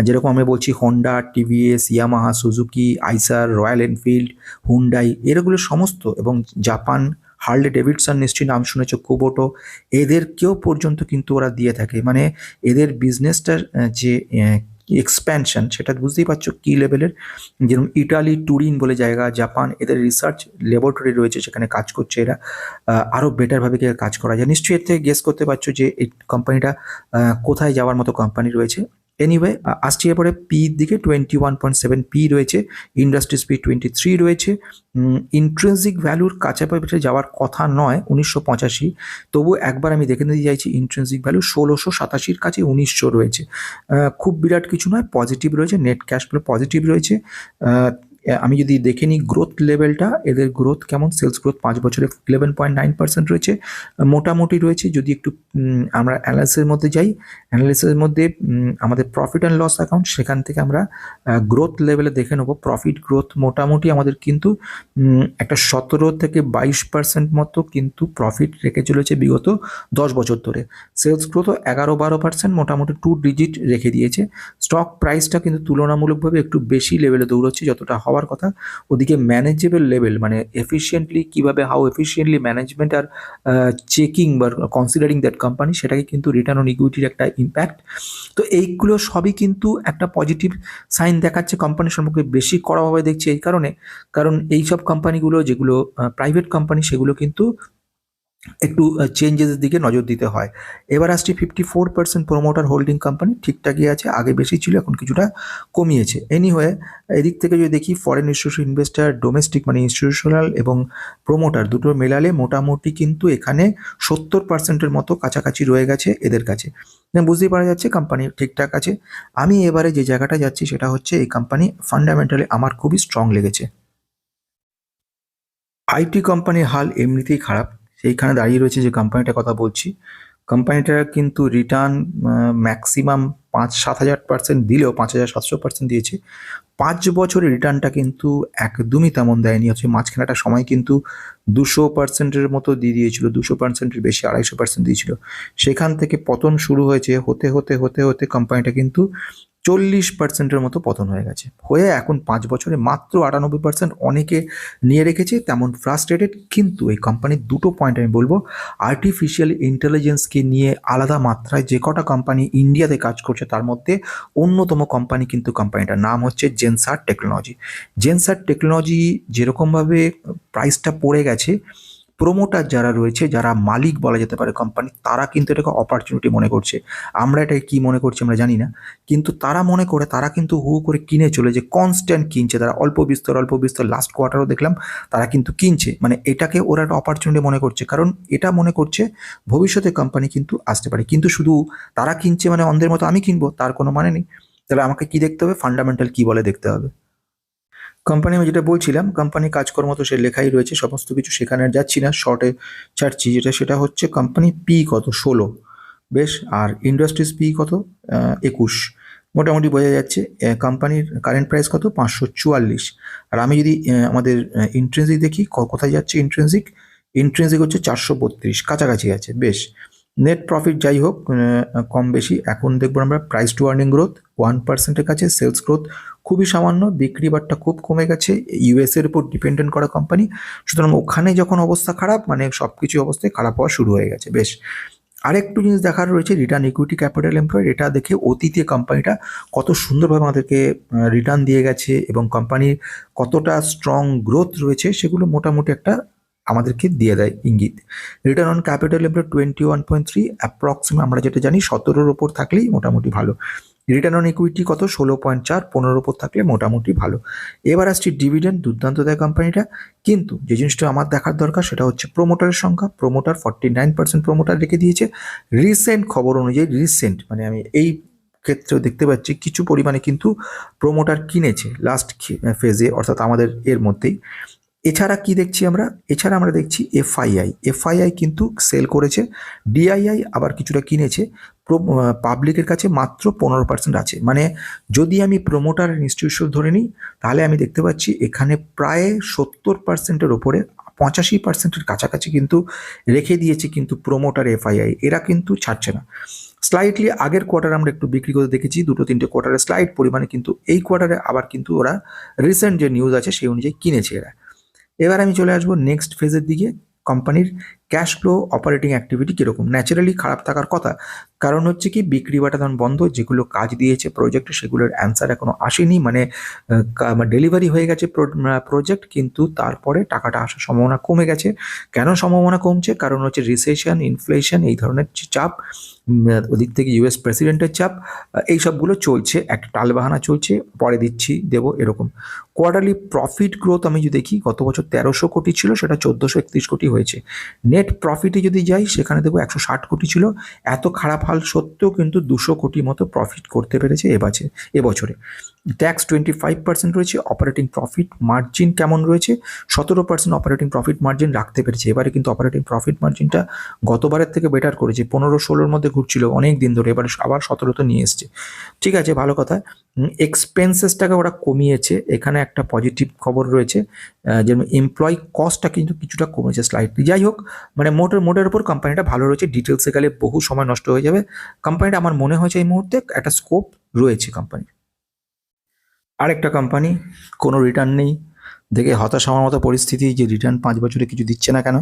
যেরকম আমি বলছি হোন্ডা, টিভিএস, ইয়ামাহা, সুজুকি, আইসার, রয়্যাল এনফিল্ড, হুন্ডাই এরগুলো সমস্ত, এবং জাপান হার্লে ডেভিডসন নিশ্চয়ই নাম শুনেছো, কুবোটো, এদেরকেও পর্যন্ত কিন্তু ওরা দিয়ে থাকে। মানে এদের বিজনেসটার যে এক্সপ্যানশন সেটা বুঝতেই পারছো কী লেভেলের। যেরকম ইটালি টুরিন বলে জায়গা, জাপান, এদের রিসার্চ ল্যাবরেটরি রয়েছে, সেখানে কাজ করছে এরা। আরও বেটারভাবে কাজ করা যায়। নিশ্চয়ই এর থেকে গেস করতে পারছো যে এই কোম্পানিটা কোথায় যাওয়ার মতো কোম্পানি রয়েছে। এনিওয়ে আসছি এরপরে পির দিকে। 21.7 পি রয়েছে, ইন্ডাস্ট্রিজ পি 23 রয়েছে। ইন্ট্রেন্সিক ভ্যালুর কাছাকাছি যাওয়ার কথা নয় 1985, তবু একবার আমি দেখে নিতে চাইছি ইন্ট্রেন্সিক ভ্যালু 1687 কাছে 1900 রয়েছে। খুব বিরাট কিছু নয়, পজিটিভ রয়েছে, নেট ক্যাশ ফ্লো পজিটিভ রয়েছে। আমি যদি দেখে নিই গ্রোথ লেভেলটা, এদের গ্রোথ কেমন, সেলস গ্রোথ 5 বছরে 11.9% রয়েছে, মোটামুটি রয়েছে। যদি একটু আমরা অ্যানালিসিসের মধ্যে যাই, অ্যানালিসিসের মধ্যে আমাদের প্রফিট অ্যান্ড লস অ্যাকাউন্ট, সেখান থেকে আমরা গ্রোথ লেভেলে দেখে নেবো। প্রফিট গ্রোথ মোটামুটি আমাদের কিন্তু একটা 17 থেকে 22% মতো কিন্তু প্রফিট রেখে চলেছে বিগত 10 বছর ধরে। সেলস গ্রোথও 11-12% মোটামুটি 2 ডিজিট রেখে দিয়েছে। স্টক প্রাইসটা কিন্তু তুলনামূলকভাবে একটু বেশি লেভেলে দৌড়চ্ছে যতটা হওয়ার কথা। ওদিকে ম্যানেজেবল লেভেল মানে এফিসিয়েন্টলি কীভাবে হাউ এফিসিয়েন্টলি ম্যানেজমেন্ট আর চেকিং বা কনসিডারিং দ্যাট কোম্পানি, সেটাকে কিন্তু রিটার্ন অন ইকুইটির একটা ইম্প্যাক্ট। তো এইগুলো সবই কিন্তু একটা পজিটিভ সাইন দেখাচ্ছে কোম্পানির সম্পর্কে। বেশি কড়াভাবে দেখছি এই কারণ এইসব কোম্পানিগুলো যেগুলো প্রাইভেট কোম্পানি সেগুলো কিন্তু একটু চেঞ্জেসের দিকে নজর দিতে হয়। এবার আসছি 54% প্রোমোটার হোল্ডিং কোম্পানি, ঠিকঠাকই আছে, আগে বেশি ছিল এখন কিছুটা কমিয়েছে। এনিওয়ে এদিক থেকে যদি দেখি ফরেন ইনস্টিটিউশনাল ইনভেস্টার, ডোমেস্টিক মানে ইনস্টিটিউশনাল এবং প্রোমোটার দুটো মেলালে মোটামুটি কিন্তু এখানে 70%-এর মতো কাছাকাছি রয়ে গেছে এদের কাছে। বুঝতেই পারা যাচ্ছে কোম্পানি ঠিকঠাক আছে। আমি এবারে যে জায়গাটা যাচ্ছি সেটা হচ্ছে এই কোম্পানি ফান্ডামেন্টালি আমার খুবই স্ট্রং লেগেছে। আইটি কোম্পানির হাল এমনিতেই খারাপ, সেইখানে দাঁড়িয়ে রয়েছে যে কোম্পানিটার কথা বলছি। কোম্পানিটার কিন্তু রিটার্ন ম্যাক্সিমাম 5-7,000% দিলেও 5,700% দিয়েছে। 5 বছরের রিটার্নটা কিন্তু একদমই তেমন দেয়নি। হচ্ছে মাঝখানে একটা সময় কিন্তু 200%-এর মতো দিয়ে দিয়েছিল, 200%-এর বেশি 250% দিয়েছিল। সেখান থেকে পতন শুরু হয়েছে, হতে হতে হতে হতে কোম্পানিটা কিন্তু 40%-এর মতো পতন হয়ে গেছে। হয়ে এখন 5 বছরে মাত্র 98% অনেকে নিয়ে রেখেছে, তেমন ফ্রাস্ট্রেটেড। কিন্তু এই কোম্পানির দুটো পয়েন্ট আমি বলবো। আর্টিফিশিয়াল ইন্টেলিজেন্সকে নিয়ে আলাদা মাত্রায় যে কটা কোম্পানি ইন্ডিয়াতে কাজ করছে তার মধ্যে অন্যতম কোম্পানি কিন্তু কোম্পানিটার নাম হচ্ছে জেনসার টেকনোলজি। জেনসার টেকনোলজি যেরকমভাবে প্রাইসটা পড়ে গেছে, প্রোমোটার যারা রয়েছে, যারা মালিক বলা যেতে পারে কোম্পানি, তারা কিন্তু এটাকে অপরচুনিটি মনে করছে। আমরা এটাকে কী মনে করছি আমরা জানি না, কিন্তু তারা মনে করে, তারা কিন্তু হু করে কিনে চলে, যে কনস্ট্যান্ট কিনছে তারা, অল্প বিস্তর। লাস্ট কোয়ার্টারও দেখলাম তারা কিন্তু কিনছে। মানে এটাকে ওরা একটা অপরচুনিটি মনে করছে, কারণ এটা মনে করছে ভবিষ্যতে কোম্পানি কিন্তু আসতে পারে। কিন্তু শুধু তারা কিনছে মানে অন্ধের মতো আমি কিনবো তার কোনো মানে নেই। তাহলে আমাকে কি দেখতে হবে, ফান্ডামেন্টাল কি বলে দেখতে হবে। কোম্পানি আমি যেটা বলছিলাম, কোম্পানি কাজকর্ম তো সে লেখাই রয়েছে সমস্ত কিছু, সেখানে আর যাচ্ছি না, শর্টে ছাড়ছি। সেটা হচ্ছে কোম্পানি পি কত 16, বেশ। আর ইন্ডাস্ট্রিজ পি কত 21, মোটামুটি বোঝা যাচ্ছে। কোম্পানির কারেন্ট প্রাইস কত 544। আর আমি যদি আমাদের ইন্ট্রেন্সিক দেখি কোথায় যাচ্ছে, ইন্ট্রেন্সিক হচ্ছে 432, কাছাকাছি আছে, বেশ। নেট প্রফিট যাই হোক কম বেশি। এখন দেখবো আমরা প্রাইস টু আর্নিং গ্রোথ 1%-এর কাছে, সেলস গ্রোথ খুবই সামান্য, বিক্রি বাট্টা খুব কমে গেছে। ইউএসের উপর ডিপেন্ডেন্ট করা কোম্পানি, সুতরাং ওখানে যখন অবস্থা খারাপ মানে সব কিছু অবস্থায় খারাপ হওয়া শুরু হয়ে গেছে, বেশ। আরেকটু জিনিস দেখার রয়েছে রিটার্ন ইকুইটি ক্যাপিটাল এমপ্লয়েড। এটা দেখে অতীতে কোম্পানিটা কত সুন্দরভাবে আমাদেরকে রিটার্ন দিয়ে গেছে এবং কোম্পানির কতটা স্ট্রং গ্রোথ রয়েছে সেগুলো মোটামুটি একটা আমাদেরকে দিয়ে দেয় ইঙ্গিত। Return on capital employed 21.3, approximate আমরা যেটা জানি 17-র ওপর থাকলেই মোটামুটি ভালো। রিটার্ন অন ইকুইটি কত 16.4, 15-র ওপর থাকলে মোটামুটি ভালো। এবার আসছি ডিভিডেন্ড, দুর্দান্ত দেয় কোম্পানিটা। কিন্তু যে জিনিসটা আমার দেখার দরকার সেটা হচ্ছে প্রোমোটারের সংখ্যা। প্রোমোটার 49% প্রোমোটার রেখে দিয়েছে। রিসেন্ট খবর অনুযায়ী, মানে আমি এই ক্ষেত্রেও দেখতে পাচ্ছি কিছু পরিমাণে কিন্তু প্রোমোটার কিনেছে লাস্ট ফেজে, অর্থাৎ আমাদের এর মধ্যেই। এছাড়া কি দেখছি আমরা? এছাড়া আমরা দেখছি এফআইআই কিন্তু সেল করেছে, ডিআইআই আবার কিছুটা কিনেছে। পাবলিকের কাছে মাত্র 15% আছে। মানে যদি আমি প্রোমোটার ইনস্টিটিউশন ধরে নিই, তাহলে আমি দেখতে পাচ্ছি এখানে প্রায় 70%-এর ওপরে, 85%-এর কাছাকাছি কিন্তু রেখে দিয়েছে কিন্তু প্রোমোটার এফআইআই। এরা কিন্তু ছাড়ছে না। স্লাইটলি আগের কোয়ার্টার আমরা একটু বিক্রি করে দেখেছি, 2-3টে কোয়ার্টারে স্লাইট পরিমাণে, কিন্তু এই কোয়ার্টারে আবার কিন্তু ওরা রিসেন্ট যে নিউজ আছে সেই অনুযায়ী কিনেছে এরা। এবার আমি চলে আসবো নেক্সট ফেজের দিকে। কোম্পানির ক্যাশ ফ্লো, অপারেটিং অ্যাক্টিভিটি কীরকম? ন্যাচারালি খারাপ থাকার কথা, কারণ হচ্ছে কি বিক্রি বাটা তখন বন্ধ, যেগুলো কাজ দিয়েছে প্রজেক্টে সেগুলোর অ্যান্সার এখনো আসেনি, মানে ডেলিভারি হয়ে গেছে প্রজেক্ট, কিন্তু তারপরে টাকাটা আসার সম্ভাবনা কমে গেছে। কেন সম্ভাবনা কমছে? কারণ হচ্ছে রিসেশন, ইনফ্লেশন, এই ধরনের চাপ, ওদিক থেকে ইউএস প্রেসিডেন্টের চাপ, এই সবগুলো চলছে, একটা টালবাহানা চলছে, পরে দিচ্ছি দেবো এরকম। কোয়ার্টারলি প্রফিট গ্রোথ আমি যদি দেখি, গত বছর 1300 কোটি ছিল, সেটা 1431 কোটি হয়েছে। নেট প্রফিটে যদি যাই, সেখানে দেখবো 160 কোটি ছিল। এত খারাপ হাল সত্ত্বেও কিন্তু 200 কোটি মতো প্রফিট করতে পেরেছে এবছরে। ট্যাক্স 25% রয়েছে। অপারেটিং প্রফিট মার্জিন কেমন রয়েছে? 17% অপারেটিং প্রফিট মার্জিন রাখতে পেরেছে। এবারে কিন্তু অপারেটিং প্রফিট মার্জিনটা গতবারের থেকে বেটার করেছে। 15-16-র মধ্যে ঘুরছিল অনেক দিন ধরে, এবারে আবার 17-তে নিয়ে এসছে। ঠিক আছে, ভালো কথা। এক্সপেন্সেসটাকে ওরা কমিয়েছে, এখানে একটা পজিটিভ খবর রয়েছে। যেমন এমপ্লয়ি কস্টটা কিন্তু কিছুটা কমেছে স্লাইডলি। যাই হোক, মানে মোটের উপর কোম্পানিটা ভালো রয়েছে। ডিটেলসে গেলে বহু সময় নষ্ট হয়ে যাবে। কোম্পানিটা আমার মনে হয়েছে এই মুহূর্তে একটা স্কোপ রয়েছে কোম্পানির। আরেকটা কোম্পানি, কোনো রিটার্ন নেই, দেখে হতাশ হওয়ার মতো পরিস্থিতি, যে রিটার্ন 5 বছরে কিছু দিচ্ছে না কেন।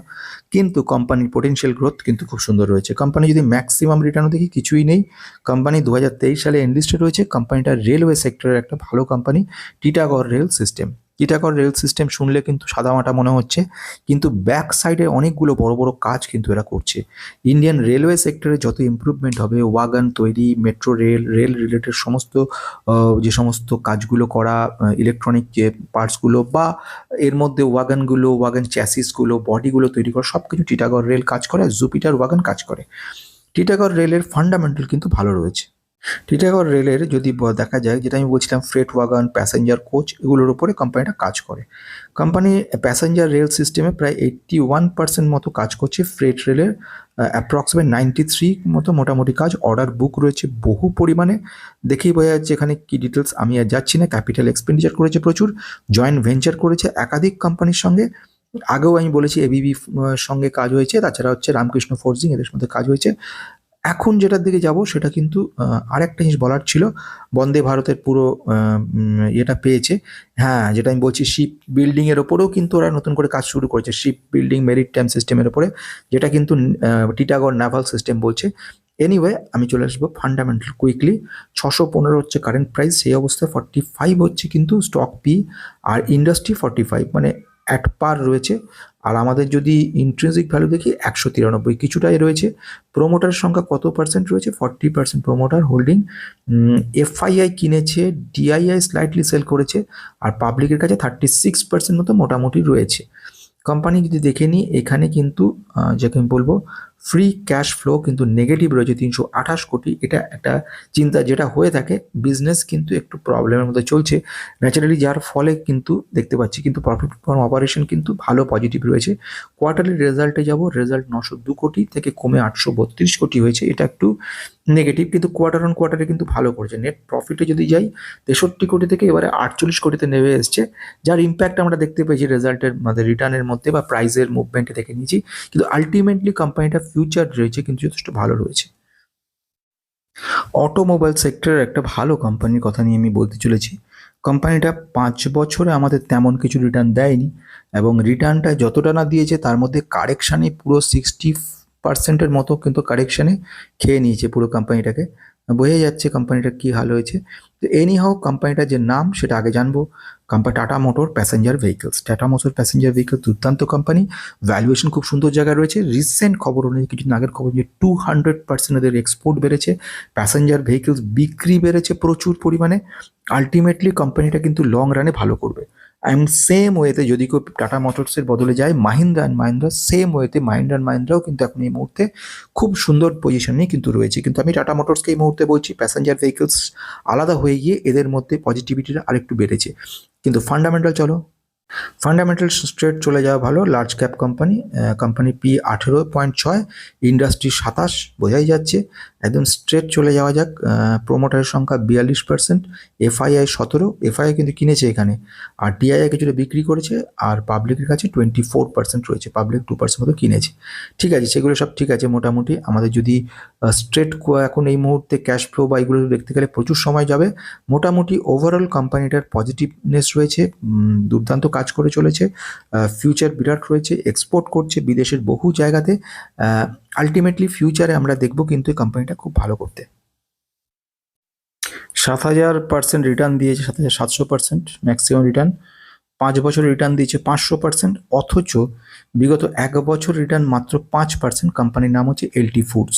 কিন্তু কোম্পানির পোটেনশিয়াল গ্রোথ কিন্তু খুব সুন্দর রয়েছে। কোম্পানি যদি ম্যাক্সিমাম রিটার্নও দেখি, কিছুই নেই। কোম্পানি 2023 সালে এনলিস্টেড রয়েছে। কোম্পানিটা রেলওয়ে সেক্টরের একটা ভালো company, Titagarh rail system. Titagarh rail system শুনলে কিন্তু সাদামাটা মনে হচ্ছে, কিন্তু ব্যাক সাইডে অনেকগুলো বড় বড় কাজ কিন্তু এরা করছে। ইন্ডিয়ান রেলওয়ে সেক্টরে যত ইমপ্রুভমেন্ট হবে, ওয়াগন তৈরি, মেট্রো রেল, রেল রিলেটেড সমস্ত যে সমস্ত কাজগুলো করা, ইলেকট্রনিক যে পার্টসগুলো, বা এর মধ্যে ওয়াগন চ্যাসিসগুলো, বডিগুলো তৈরি করা, সব কিছু টিটাগড় রেল কাজ করে, আর জুপিটার ওয়াগন কাজ করে। টিটাগড় রেলের ফান্ডামেন্টাল কিন্তু ভালো রয়েছে। টিটাগড় রেলের যদি দেখা যায়, যেটা আমি বলছিলাম, ফ্রেট ওয়াগন, প্যাসেঞ্জার কোচ, এগুলোর উপরে কোম্পানিটা কাজ করে। কোম্পানি প্যাসেঞ্জার রেল সিস্টেমে প্রায় 81% মতো কাজ করছে। ফ্রেট রেলের অ্যাপ্রক্সিমেট 93 মতো মোটামুটি কাজ। অর্ডার বুক রয়েছে বহু পরিমাণে, দেখেই বোঝা যাচ্ছে এখানে কি ডিটেলস আমি আর যাচ্ছি না। ক্যাপিটাল এক্সপেন্ডিচার করেছে প্রচুর, জয়েন্ট ভেঞ্চার করেছে একাধিক কোম্পানির সঙ্গে। আগেও আমি বলেছি এবিবি সঙ্গে কাজ হয়েছে, তাছাড়া হচ্ছে রামকৃষ্ণ ফোর্জিং, এদের মধ্যে কাজ হয়েছে। এখন যেটার দিকে যাব সেটা কিন্তু আরেকটা জিনিস বলার ছিল। বন্দে ভারতের পুরো ইয়েটা পেয়েছে। হ্যাঁ, যেটা আমি বলছি, শিপ বিল্ডিংয়ের ওপরেও কিন্তু ওরা নতুন করে কাজ শুরু করেছে, শিপ বিল্ডিং মেরিট টাইম সিস্টেমের ওপরে, যেটা কিন্তু টিটাগড় নাভাল সিস্টেম বলছে। এনিওয়ে, আমি চলে আসবো ফান্ডামেন্টাল কুইকলি। 615 হচ্ছে কারেন্ট প্রাইস, সেই অবস্থায় 45 হচ্ছে কিন্তু স্টক পি, আর ইন্ডাস্ট্রি 45, মানে অ্যাট পার রয়েছে। আর আমাদের যদি ইন্ট্রিনসিক ভ্যালু দেখি 193, কিছুটাই রয়েছে। প্রোমোটার সংখ্যা কত পার্সেন্ট রয়েছে? 40% প্রোমোটার হোল্ডিং। এফআইআই কিনেছে, ডিআইআই স্লাইটলি সেল করেছে, আর পাবলিকের কাছে 36% মতো মোটামুটি রয়েছে। কোম্পানি যদি দেখে নিই, এখানে কিন্তু যাকে আমি বলবো ফ্রি ক্যাশ ফ্লো কিন্তু নেগেটিভ রয়েছে 328 কোটি। এটা একটা চিন্তা যেটা হয়ে থাকে, বিজনেস কিন্তু একটু প্রবলেমের মধ্যে চলছে ন্যাচারালি, যার ফলে কিন্তু দেখতে পাচ্ছি কিন্তু প্রফিট ফ্রম অপারেশন কিন্তু ভালো পজিটিভ রয়েছে। কোয়ার্টারলি রেজাল্টে যাব, রেজাল্ট 902 কোটি থেকে কমে 832 কোটি হয়েছে, এটা একটু নেগেটিভ, কিন্তু কোয়ার্টার অন কোয়ার্টারে কিন্তু ভালো করেছে। নেট প্রফিটে যদি যাই, 63 কোটি থেকে এবারে 48 কোটিতে নেমে এসছে, যার ইম্প্যাক্ট আমরা দেখতে পেয়েছি রেজাল্টের মধ্যে, রিটার্নের মধ্যে বা প্রাইসের মুভমেন্টে দেখে নিয়েছি। কিন্তু আলটিমেটলি কোম্পানিটা ফিউচার রয়েছে কিন্তু যথেষ্ট ভালো রয়েছে। অটোমোবাইল সেক্টরের একটা ভালো কোম্পানির কথা নিয়ে আমি বলতে চলেছি। কোম্পানিটা 5 বছরে আমাদের তেমন কিছু রিটার্ন দেয়নি, এবং রিটার্নটা যতটা না দিয়েছে তার মধ্যে কারেকশানে পুরো 60%-এর মতো কিন্তু কারেকশানে খেয়ে নিয়েছে পুরো কোম্পানিটাকে। বোঝা যাচ্ছে কোম্পানিটার কী হাল হয়েছে। তো এনি হাও, কোম্পানিটার যে নাম সেটা আগে জানবো। Company tata motor passenger vehicles. Tata motor passenger vehicles দুর্দান্ত কোম্পানি, ভ্যালুয়েশন খুব সুন্দর জায়গায় রয়েছে। রিসেন্ট খবর অনুযায়ী, কিছুদিন আগের খবর, যে 200% এদের এক্সপোর্ট বেড়েছে, প্যাসেঞ্জার ভেহিকলস বিক্রি বেড়েছে প্রচুর পরিমাণে। আলটিমেটলি কোম্পানিটা কিন্তু লং রানে ভালো করবে। অ্যান্ড সেম ওয়েতে যদি কেউ টাটা মোটরসের বদলে যায় মাহিন্দ্রা অ্যান্ড মাহিন্দ্রা, সেম ওয়েতে মাহিন্দ্রা অ্যান্ড মাহিন্দ্রাও কিন্তু এখন এই মুহূর্তে খুব সুন্দর পজিশনে কিন্তু রয়েছে। কিন্তু আমি টাটা মোটরসকে এই মুহূর্তে বলছি, প্যাসেঞ্জার ভেহিকলস আলাদা হয়ে গিয়ে এদের মধ্যে পজিটিভিটিটা আরেকটু বেড়েছে। কিন্তু ফান্ডামেন্টাল চলো, ফান্ডামেন্টাল স্ট্রেট চলে যাওয়া ভালো, large cap company, company P 18.6, industry 27, বোঝাই যাচ্ছে। একদম স্ট্রেট চলে যাওয়া যাক, প্রোমোটারের সংখ্যা 42%, এফআইআই 17, এফআইআই কিন্তু কিনেছে এখানে, আর ডিআইআই কিছুটা বিক্রি করেছে, আর পাবলিকের কাছে 24% রয়েছে, পাবলিক 2% মতো কিনেছে। ঠিক আছে, সেগুলো সব ঠিক আছে মোটামুটি। আমাদের যদি স্ট্রেট এখন এই মুহূর্তে ক্যাশ ফ্লো বা এগুলো দেখতে গেলে প্রচুর সময় যাবে। মোটামুটি ওভারঅল কোম্পানিটার পজিটিভনেস রয়েছে, দুর্দান্ত কাজ করে চলেছে, ফিউচার বিরাট রয়েছে, এক্সপোর্ট করছে বিদেশের বহু জায়গাতে। আলটিমেটলি ফিউচারে আমরা দেখবো কিন্তু এই কোম্পানিটা খুব ভালো করতে। 7,000% রিটার্ন দিয়েছে, 7,700% ম্যাক্সিমাম রিটার্ন। 5 বছর রিটার্ন দিয়েছে 500%, অথচ বিগত 1 বছর রিটার্ন মাত্র 5%। কোম্পানির নাম হচ্ছে এলটি ফুডস।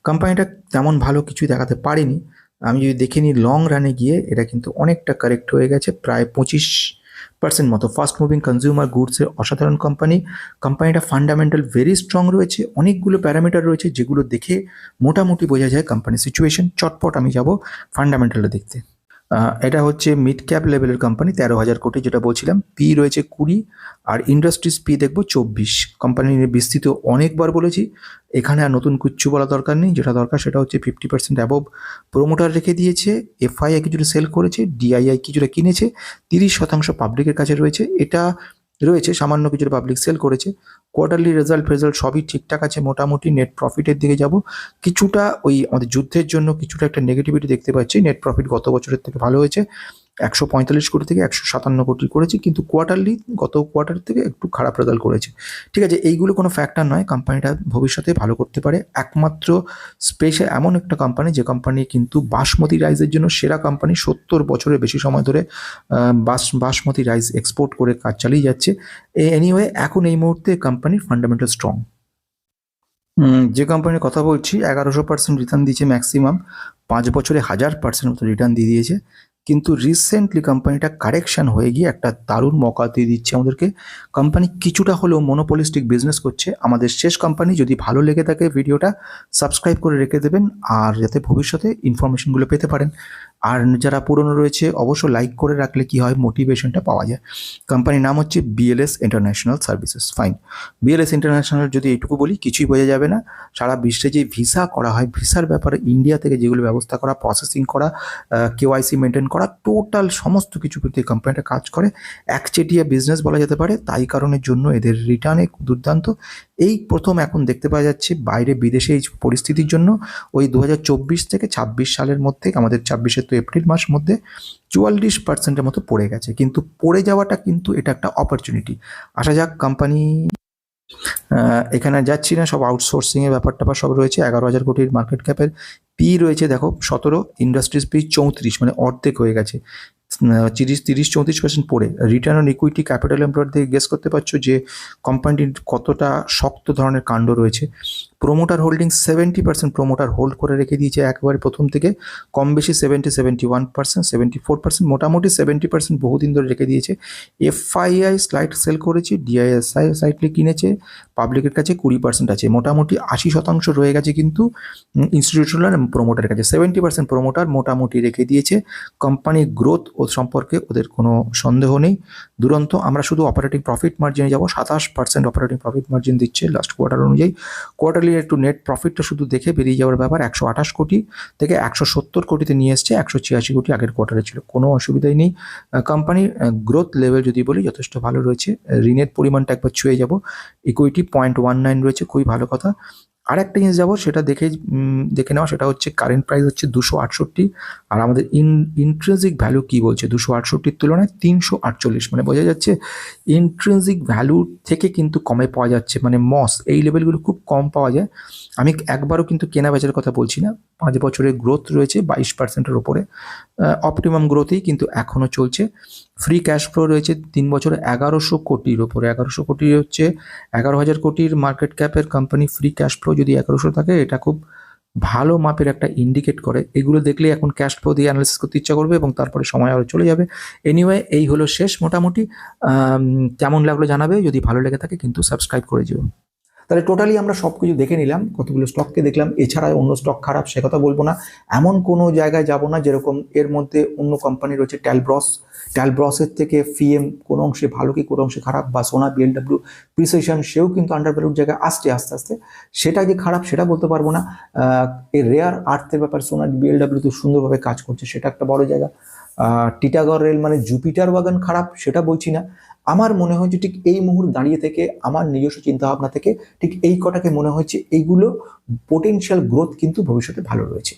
কোম্পানিটা তেমন ভালো কিছুই দেখাতে পারেনি। আমি যদি দেখে নিই লং রানে গিয়ে, এটা কিন্তু অনেকটা কারেক্ট হয়ে গেছে, প্রায় 25% মতো। ফাস্ট মুভিং কনজিউমার গুডসের অসাধারণ কোম্পানি। কোম্পানিটা ফান্ডামেন্টাল ভেরি স্ট্রং রয়েছে, অনেকগুলো প্যারামিটার রয়েছে যেগুলো দেখে মোটামুটি বোঝা যায় কোম্পানির সিচুয়েশন। চটপট আমি যাব ফান্ডামেন্টালটা দেখতে। এটা হচ্ছে মিড ক্যাপ লেভেলের কোম্পানি, 13,000 কোটি যেটা বলছিলাম। পি রয়েছে 20, আর ইন্ডাস্ট্রিজ পি দেখবো 24। কোম্পানি নিয়ে বিস্তৃত অনেকবার বলেছি, এখানে আর নতুন কিচ্ছু বলা দরকার নেই। যেটা দরকার সেটা হচ্ছে 50% অ্যাবভ প্রোমোটার রেখে দিয়েছে, এফআইআই কিছুটা সেল করেছে, ডিআইআই কিছুটা কিনেছে, 30% পাবলিকের কাছে রয়েছে। এটা রয়েছে সামান্য কিছুটা পাবলিক সেল করেছে। কোয়ার্টারলি রেজাল্ট সবই ঠিকঠাক আছে মোটামুটি। নেট প্রফিটের দিকে যাব, কিছুটা ওই আমাদের যুদ্ধের জন্য কিছুটা একটা নেগেটিভিটি দেখতে পাচ্ছি। নেট প্রফিট গত বছরের থেকে ভালো হয়েছে, 145 কোটি থেকে 157 কোটি করেছে, কিন্তু কোয়ার্টারলি গত কোয়ার্টার থেকে একটু খারাপ রেজাল্ট করেছে। ঠিক আছে, এইগুলো কোনো ফ্যাক্টর নয়, কোম্পানিটা ভবিষ্যতে ভালো করতে পারে। একমাত্র স্পেশাল এমন একটা কোম্পানি যে কোম্পানি কিন্তু বাসমতি রাইসের জন্য সেরা কোম্পানি, 70 বছরের বেশি সময় ধরে বাসমতি রাইস এক্সপোর্ট করে কাজ চালিয়ে যাচ্ছে। এনিওয়ে এখন এই মুহূর্তে কোম্পানির ফান্ডামেন্টাল স্ট্রং। যে কোম্পানির কথা বলছি 1100% রিটার্ন দিয়েছে ম্যাক্সিমাম, 5 বছরে 1000% মতো রিটার্ন দিয়ে দিয়েছে। কিন্তু রিসেন্টলি কোম্পানিটা কারেকশন হয়ে গিয়ে একটা দারুণ মৌকা দিয়ে দিচ্ছে আমাদেরকে। কোম্পানি কিছুটা হলেও মনোপলিস্টিক বিজনেস করছে। আমাদের শেষ কোম্পানি, যদি ভালো লেগে থাকে ভিডিওটা সাবস্ক্রাইব করে রেখে দেবেন, আর যাতে ভবিষ্যতে ইনফরমেশনগুলো পেতে পারেন। আর যারা পুরনো রয়েছে অবশ্য লাইক করে রাখলে কি হয়, মোটিভেশনটা পাওয়া যায়। কোম্পানির নাম হচ্ছে BLS international services. Fine, BLS international যদি এইটুকু বলি কিছুই বোঝা যাবে না। সারা বিশ্বে যে ভিসা করা হয়, ভিসার ব্যাপারে ইন্ডিয়া থেকে যেগুলো ব্যবস্থা করা, প্রসেসিং করা, কেওয়াইসি মেনটেন করা, টোটাল সমস্ত কিছু কিন্তু এই কোম্পানিটা কাজ করে। একচেটিয়া বিজনেস বলা যেতে পারে, তাই কারণের জন্য এদের রিটার্নে দুর্দান্ত। এই প্রথম এখন দেখতে পাওয়া যাচ্ছে বাইরে বিদেশে এই পরিস্থিতির জন্য ওই 2024 থেকে 26 সালের মধ্যে, আমাদের 26-এর তো এপ্রিল মাস মধ্যে 44%-এর মতো পড়ে গেছে। কিন্তু পড়ে যাওয়াটা কিন্তু এটা একটা অপরচুনিটি। আসা যাক কোম্পানি, এখানে যাচ্ছি না, সব আউটসোর্সিংয়ের ব্যাপারটা সব রয়েছে। 11,000 কোটির মার্কেট ক্যাপের পি রয়েছে দেখো 17, ইন্ডাস্ট্রিজ পি 34, মানে অর্ধেক হয়ে গেছে। 30-34% পড়ে। Return on equity capital employed থেকে গেস করতে পারছো যে কোম্পানিটির কতটা শক্ত ধরনের কাণ্ড রয়েছে। প্রোমোটার হোল্ডিং 70% প্রোমোটার হোল্ড করে রেখে দিয়েছে একবারে প্রথম থেকে, কম বেশি 71%, 74%, মোটামুটি 70% বহুদিন ধরে রেখে দিয়েছে। এফআইআই স্লাইড সেল করেছে, ডিআইএসআই স্লাইডলি কিনেছে, পাবলিকের কাছে 20% আছে, মোটামুটি 80% রয়ে গেছে কিন্তু ইনস্টিটিউশনাল প্রোমোটারের কাছে। 70% প্রোমোটার মোটামুটি রেখে দিয়েছে। কোম্পানি গ্রোথ ও সম্পর্কে ওদের কোনো সন্দেহ নেই, দুরন্ত। আমরা শুধু অপারেটিং প্রফিট মার্জিনে যাব, 27% অপারেটিং প্রফিট মার্জিন দিচ্ছে লাস্ট কোয়ার্টার অনুযায়ী। কোয়ার্টারলি একটু নেট প্রফিটটা শুধু দেখে বেরিয়ে যাওয়ার ব্যাপার, 128 কোটি থেকে 170 কোটিতে নিয়ে এসছে, 186 কোটি আগের কোয়ার্টারে ছিল, কোনো অসুবিধাই নেই। কোম্পানির গ্রোথ লেভেল যদি বলি যথেষ্ট ভালো রয়েছে। ঋণের পরিমাণটা একবার ছুঁয়ে যাব, ইকুইটি 0.19 রয়েছে, খুবই ভালো কথা। আর একটা জিনিস যাবো সেটা দেখে নেওয়া, সেটা হচ্ছে কারেন্ট প্রাইস হচ্ছে 268, আর আমাদের ইন্ট্রিনসিক ভ্যালু কি বলছে, 268-র তুলনায় 348, মানে বোঝা যাচ্ছে ইন্ট্রিনসিক ভ্যালু থেকে কিন্তু কমে পাওয়া যাচ্ছে, মানে মস এই লেভেলগুলো খুব কম পাওয়া যায়। আমি একবারও কিন্তু কেনা বেচার কথা বলছি না। 5 বছরের গ্রোথ রয়েছে 22%-এর ওপরে, অপটিমাম গ্রোথেই কিন্তু এখনও চলছে। ফ্রি ক্যাশ ফ্লো রয়েছে 3 বছরে 1100 কোটির ওপরে, 1100 কোটি হচ্ছে 11,000 কোটির মার্কেট ক্যাপের কোম্পানি। ফ্রি ক্যাশ ফ্লো যদি 1100 থাকে, এটা খুব ভালো মাপের একটা ইন্ডিকেট করে। এগুলো দেখলে এখন ক্যাশ ফ্লো দিয়ে অ্যানালিসিস করতে ইচ্ছা করবে এবং তারপরে সময় আরও চলে যাবে। এনিওয়ে, এই হলো শেষ মোটামুটি। কেমন লাগলো জানাবে, যদি ভালো লেগে থাকে কিন্তু সাবস্ক্রাইব করে যেও। তাহলে টোটালি আমরা সব কিছু দেখে নিলাম, কতগুলো স্টককে দেখলাম। এছাড়া অন্য স্টক খারাপ সে কথা বলবো না, এমন কোনো জায়গায় যাব না। যেরকম এর মধ্যে অন্য কোম্পানি রয়েছে ট্যালব্রসের থেকে ফিএম কোনো অংশে ভালো কি কোনো অংশে খারাপ, বা সোনা বিএলডব্লিউ প্রিসিশন সেও কিন্তু আন্ডারভ্যালুড জায়গায় আসছে আস্তে আস্তে। সেটা যে খারাপ সেটা বলতে পারবো না। এই রেয়ার আর্থের ব্যাপার সোনা বিএলডব্লিউ তো সুন্দরভাবে কাজ করছে, সেটা একটা বড় জায়গা। টিটাগড় রেল মানে জুপিটার ওয়াগন খারাপ সেটা বলছি না। আমার মনে হয় যে ঠিক এই মুহূর্তে দাঁড়িয়ে থেকে আমার নিজস্ব চিন্তাভাবনা থেকে ঠিক এই কটাকে মনে হচ্ছে এইগুলো পোটেনশিয়াল গ্রোথ কিন্তু ভবিষ্যতে ভালো রয়েছে।